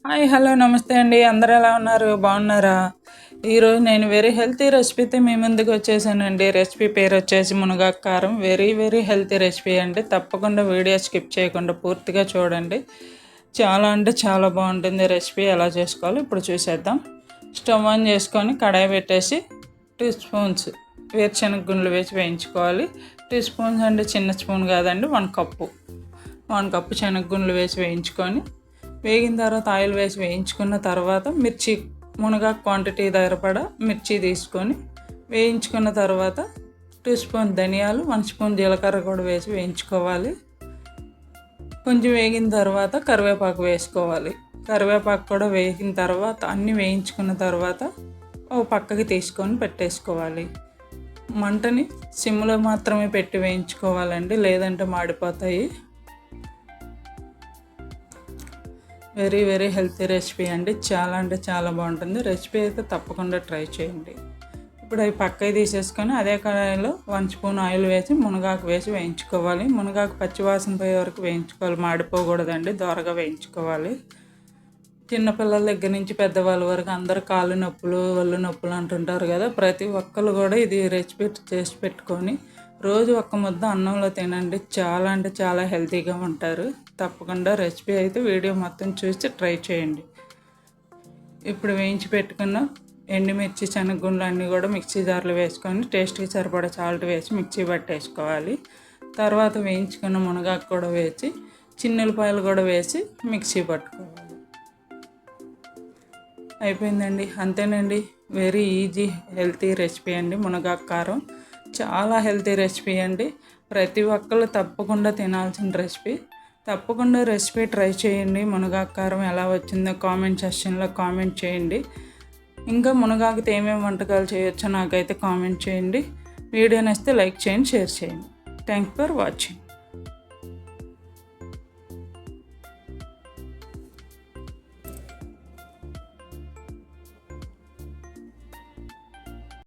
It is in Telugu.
హాయ్ హలో నమస్తే అండి. అందరూ ఎలా ఉన్నారు? బాగున్నారా? ఈరోజు నేను వెరీ హెల్తీ రెసిపీతో మీ ముందుకు వచ్చేసానండి. రెసిపీ పేరు వచ్చేసి మునగాకు కారం. వెరీ వెరీ హెల్తీ రెసిపీ అండి. తప్పకుండా వీడియో స్కిప్ చేయకుండా పూర్తిగా చూడండి. చాలా అంటే చాలా బాగుంటుంది రెసిపీ. ఎలా చేసుకోవాలో ఇప్పుడు చూసేద్దాం. స్టవ్ ఆన్ చేసుకొని కడాయి పెట్టేసి 2 స్పూన్స్ వేరుశనగ గుండ్లు వేసి వేయించుకోవాలి. 2 స్పూన్స్ అంటే చిన్న స్పూన్ కాదండి, 1 కప్పు శనగగుండ్లు వేసి వేయించుకొని వేగిన తర్వాత ఆయిల్ వేసి వేయించుకున్న తర్వాత మిర్చి మునగాకు క్వాంటిటీ సరిపడా మిర్చి తీసుకొని వేయించుకున్న తర్వాత 2 స్పూన్ ధనియాలు 1 స్పూన్ జీలకర్ర కూడా వేసి వేయించుకోవాలి. కొంచెం వేగిన తర్వాత కరివేపాకు వేసుకోవాలి. కరివేపాకు కూడా వేగిన తర్వాత అన్నీ వేయించుకున్న తర్వాత ఓ పక్కకి తీసుకొని పెట్టేసుకోవాలి. మంటని సిమ్లో మాత్రమే పెట్టి వేయించుకోవాలండి, లేదంటే మాడిపోతాయి. వెరీ వెరీ హెల్తీ రెసిపీ అండి. చాలా అంటే చాలా బాగుంటుంది రెసిపీ. అయితే తప్పకుండా ట్రై చేయండి. ఇప్పుడు అవి పక్కకి తీసేసుకొని అదే కడాయిలో 1 స్పూన్ ఆయిల్ వేసి మునగాకు వేసి వేయించుకోవాలి. మునగాకు పచ్చివాసన పోయే వరకు వేయించుకోవాలి, మాడిపోకూడదండి, దోరగా వేయించుకోవాలి. చిన్నపిల్లల దగ్గర నుంచి పెద్దవాళ్ళ వరకు అందరు కాళ్ళు నొప్పులు ఒళ్ళు నొప్పులు అంటుంటారు కదా. ప్రతి ఒక్కరు కూడా ఇది రెసిపీ చేసి పెట్టుకొని రోజు ఒక్క ముద్ద అన్నంలో తినండి. చాలా అంటే చాలా హెల్తీగా ఉంటారు. తప్పకుండా రెసిపీ అయితే వీడియో మొత్తం చూసి ట్రై చేయండి. ఇప్పుడు వేయించి పెట్టుకున్న ఎండుమిర్చి శనగగుండ్లు అన్నీ కూడా మిక్సీ జార్లో వేసుకొని టేస్ట్కి సరిపడా సాల్ట్ వేసి మిక్సీ పట్టేసుకోవాలి. తర్వాత వేయించుకున్న మునగాకు కూడా వేసి చిన్నులపాయలు కూడా వేసి మిక్సీ పట్టుకోవాలి. అయిపోయిందండి, అంతేనండి. వెరీ ఈజీ హెల్తీ రెసిపీ అండి మునగాకు కారం. చాలా హెల్తీ రెసిపీ అండి. ప్రతి ఒక్కళ్ళు తప్పకుండా తినాల్సిన రెసిపీ. తప్పకుండా రెసిపీ ట్రై చేయండి. మునగాకు కారం ఎలా వచ్చిందో కామెంట్ సెక్షన్లో కామెంట్ చేయండి. ఇంకా మునగాకుతో ఏమేమి వంటకాలు చేయొచ్చో నాకైతే కామెంట్ చేయండి. వీడియో నచ్చితే లైక్ చేయండి, షేర్ చేయండి. Thank for watching.